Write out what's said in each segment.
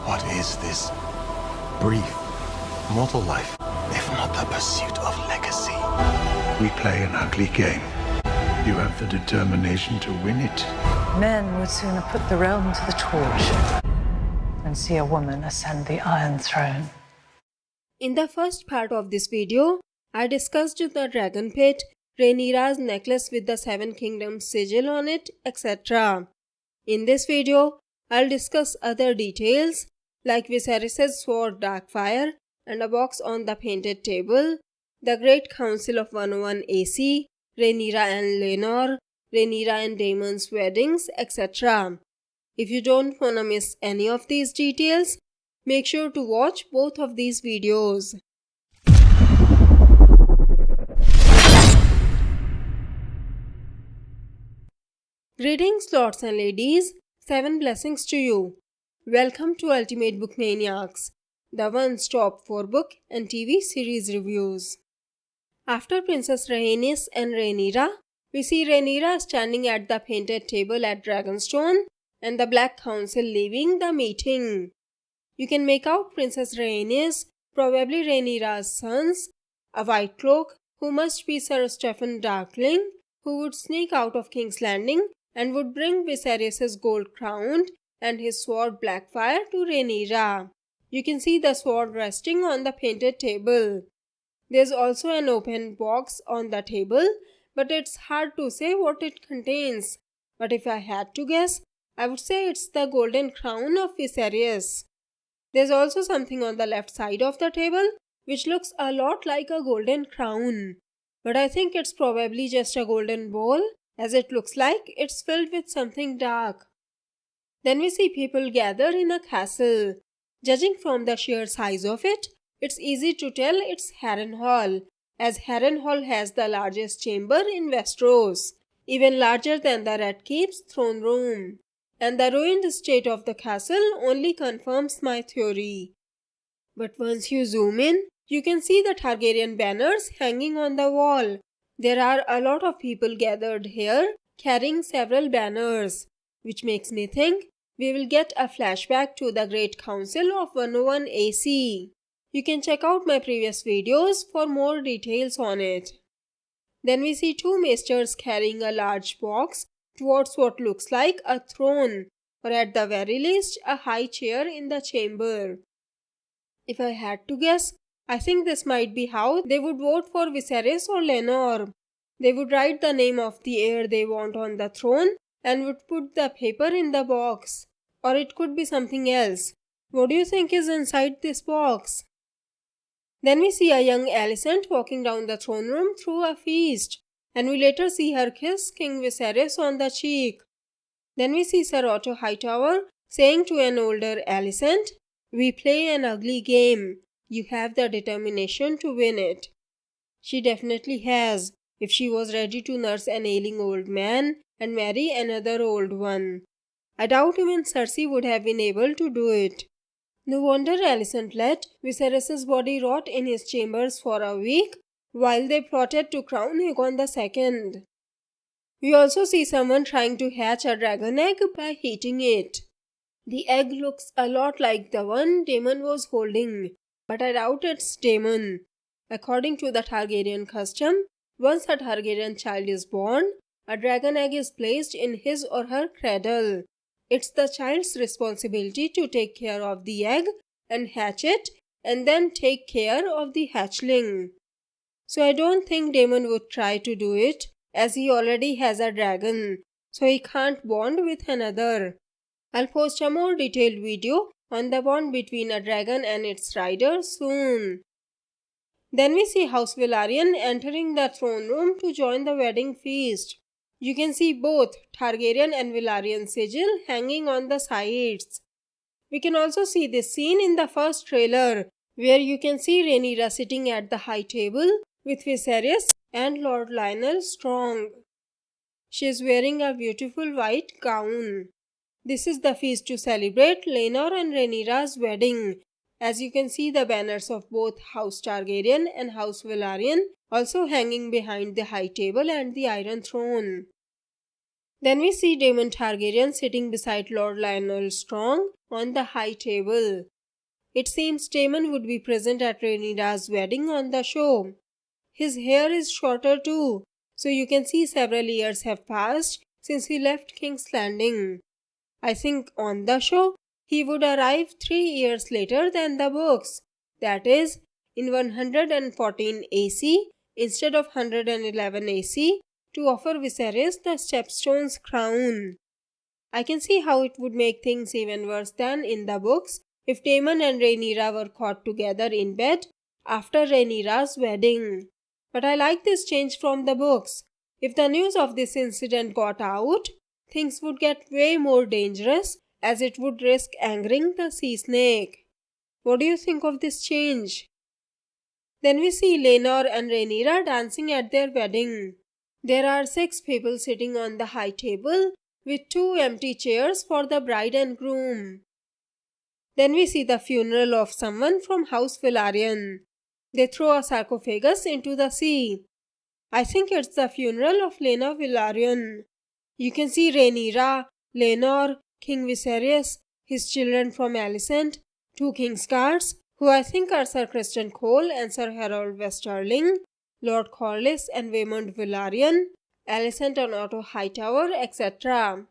What is this brief mortal life, if not the pursuit of legacy? We play an ugly game. You have the determination to win it. Men would sooner put the realm to the torch than see a woman ascend the Iron Throne. In the first part of this video, I discussed the dragon pit, Rhaenyra's necklace with the 7 kingdoms sigil on it, etc. In this video, I'll discuss other details like Viserys' sword Blackfyre and a box on the painted table, the Great Council of 101 AC, Rhaenyra and Laenor, Rhaenyra and Daemon's weddings, etc. If you don't wanna miss any of these details, make sure to watch both of these videos. Greetings lords and ladies, 7 blessings to you. Welcome to Ultimate Book Maniacs, the one-stop for book and TV series reviews. After Princess Rhaenys and Rhaenyra, we see Rhaenyra standing at the painted table at Dragonstone and the Black Council leaving the meeting. You can make out Princess Rhaenys, probably Rhaenyra's sons, a white cloak who must be Sir Stephen Darkling, who would sneak out of King's Landing and would bring Viserys' gold crown and his sword Blackfyre to Rhaenyra. You can see the sword resting on the painted table. There's also an open box on the table, but it's hard to say what it contains. But if I had to guess, I would say it's the golden crown of Viserys. There's also something on the left side of the table which looks a lot like a golden crown. But I think it's probably just a golden bowl, as it looks like it's filled with something dark. Then we see people gather in a castle. Judging from the sheer size of it, it's easy to tell it's Harrenhal, as Harrenhal has the largest chamber in Westeros, even larger than the Red Keep's throne room. And the ruined state of the castle only confirms my theory. But once you zoom in, you can see the Targaryen banners hanging on the wall. There are a lot of people gathered here, carrying several banners, which makes me think we will get a flashback to the Great Council of 101 AC. You can check out my previous videos for more details on it. Then we see 2 maesters carrying a large box towards what looks like a throne, or at the very least a high chair in the chamber. If I had to guess, I think this might be how they would vote for Viserys or Laenor. They would write the name of the heir they want on the throne and would put the paper in the box. Or it could be something else. What do you think is inside this box? Then we see a young Alicent walking down the throne room through a feast, and we later see her kiss King Viserys on the cheek. Then we see Sir Otto Hightower saying to an older Alicent, "We play an ugly game. You have the determination to win it." She definitely has, if she was ready to nurse an ailing old man and marry another old one. I doubt even Cersei would have been able to do it. No wonder Alicent let Viserys' body rot in his chambers for a week while they plotted to crown Aegon II. We also see someone trying to hatch a dragon egg by heating it. The egg looks a lot like the one Daemon was holding, but I doubt it's Daemon. According to the Targaryen custom, once a Targaryen child is born, a dragon egg is placed in his or her cradle. It's the child's responsibility to take care of the egg and hatch it, and then take care of the hatchling. So I don't think Daemon would try to do it, as he already has a dragon, so he can't bond with another. I'll post a more detailed video on the bond between a dragon and its rider soon. Then we see House Velaryon entering the throne room to join the wedding feast. You can see both Targaryen and Velaryon sigil hanging on the sides. We can also see this scene in the first trailer, where you can see Rhaenyra sitting at the high table with Viserys and Lord Lionel Strong. She is wearing a beautiful white gown. This is the feast to celebrate Laenor and Rhaenyra's wedding, as you can see the banners of both House Targaryen and House Velaryon also hanging behind the high table and the Iron Throne. Then we see Daemon Targaryen sitting beside Lord Lionel Strong on the high table. It seems Daemon would be present at Rhaenyra's wedding on the show. His hair is shorter too, so you can see several years have passed since he left King's Landing. I think on the show, he would arrive 3 years later than the books, that is, in 114 AC instead of 111 AC, to offer Viserys the Stepstone's crown. I can see how it would make things even worse than in the books if Daemon and Rhaenyra were caught together in bed after Rhaenyra's wedding. But I like this change from the books. If the news of this incident got out, things would get way more dangerous as it would risk angering the sea snake. What do you think of this change? Then we see Laenor and Rhaenyra dancing at their wedding. There are 6 people sitting on the high table with 2 empty chairs for the bride and groom. Then we see the funeral of someone from House Velaryon. They throw a sarcophagus into the sea. I think it's the funeral of Laena Velaryon. You can see Rhaenyra, Laenor, King Viserys, his children from Alicent, 2 King's Guards, who I think are Sir Criston Cole and Sir Harold Westerling, Lord Corlys and Waymond Velaryon, Alicent and Otto Hightower, etc.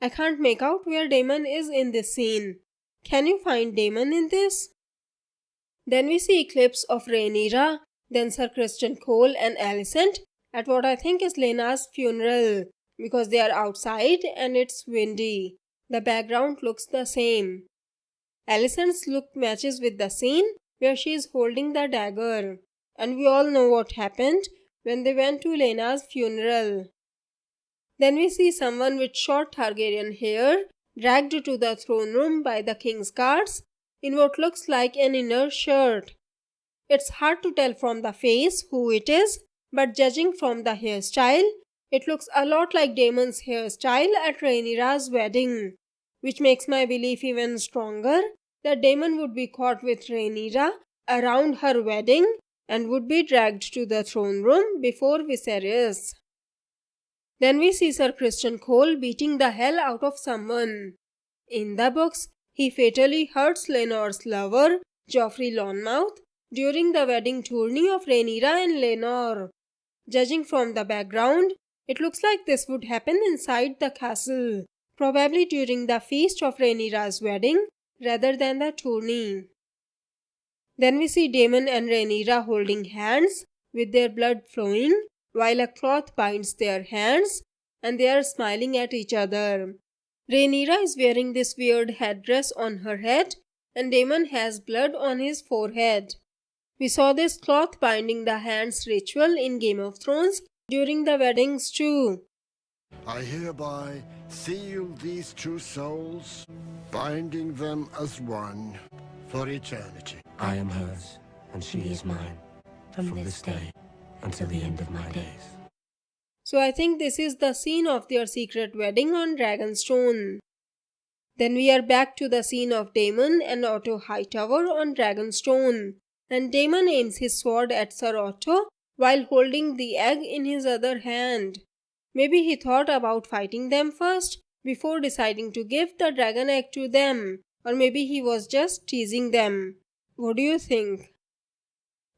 I can't make out where Daemon is in this scene. Can you find Daemon in this? Then we see clips of Rhaenyra, then Sir Criston Cole and Alicent at what I think is Laena's funeral, because they are outside and it's windy. The background looks the same. Alicent's look matches with the scene where she is holding the dagger, and we all know what happened when they went to Laena's funeral. Then we see someone with short Targaryen hair dragged to the throne room by the King's Guards in what looks like an inner shirt. It's hard to tell from the face who it is, but judging from the hairstyle, it looks a lot like Daemon's hairstyle at Rhaenyra's wedding, which makes my belief even stronger that Daemon would be caught with Rhaenyra around her wedding and would be dragged to the throne room before Viserys. Then we see Sir Criston Cole beating the hell out of someone. In the books, he fatally hurts Laenor's lover, Joffrey Lonmouth, during the wedding tourney of Rhaenyra and Laenor. Judging from the background, it looks like this would happen inside the castle, probably during the feast of Rhaenyra's wedding rather than the tourney. Then we see Daemon and Rhaenyra holding hands with their blood flowing while a cloth binds their hands and they are smiling at each other. Rhaenyra is wearing this weird headdress on her head and Daemon has blood on his forehead. We saw this cloth binding the hands ritual in Game of Thrones during the weddings too. I hereby seal these 2 souls, binding them as one for eternity. I am hers, and she is mine, from this day until the end of my days. So I think this is the scene of their secret wedding on Dragonstone. Then we are back to the scene of Daemon and Otto Hightower on Dragonstone, and Daemon aims his sword at Sir Otto while holding the egg in his other hand. Maybe he thought about fighting them first before deciding to give the dragon egg to them, or maybe he was just teasing them. What do you think?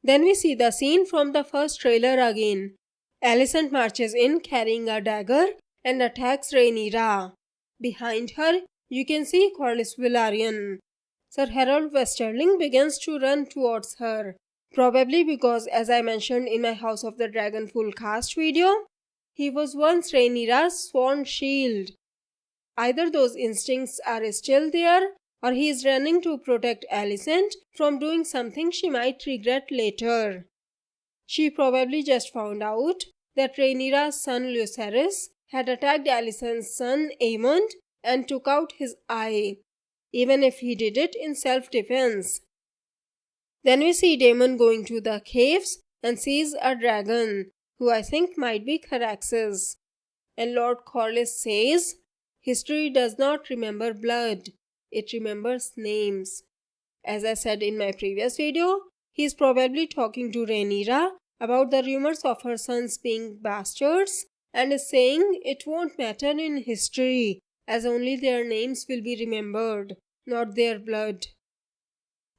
Then we see the scene from the first trailer again. Alicent marches in carrying a dagger and attacks Rhaenyra. Behind her, you can see Corlys Velaryon. Sir Harold Westerling begins to run towards her, probably because, as I mentioned in my House of the Dragon full cast video, he was once Rhaenyra's sworn shield. Either those instincts are still there, or he is running to protect Alicent from doing something she might regret later. She probably just found out that Rhaenyra's son Lucerys had attacked Alicent's son Aemond and took out his eye, even if he did it in self-defense. Then we see Daemon going to the caves and sees a dragon, who I think might be Caraxes. And Lord Corlys says, "History does not remember blood, it remembers names." As I said in my previous video, he is probably talking to Rhaenyra about the rumors of her sons being bastards and is saying it won't matter in history as only their names will be remembered, not their blood.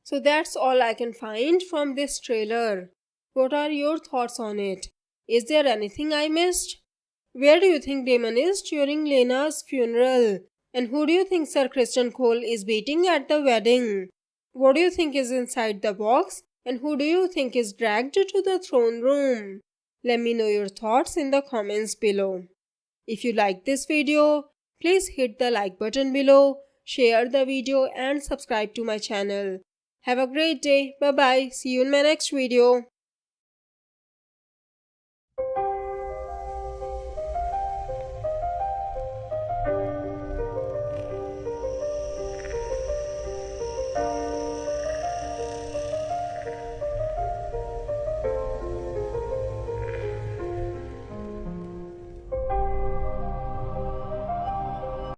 So that's all I can find from this trailer. What are your thoughts on it? Is there anything I missed? Where do you think Damon is during Lena's funeral? And who do you think Sir Criston Cole is beating at the wedding? What do you think is inside the box? And who do you think is dragged to the throne room? Let me know your thoughts in the comments below. If you like this video, please hit the like button below, share the video and subscribe to my channel. Have a great day. Bye bye. See you in my next video.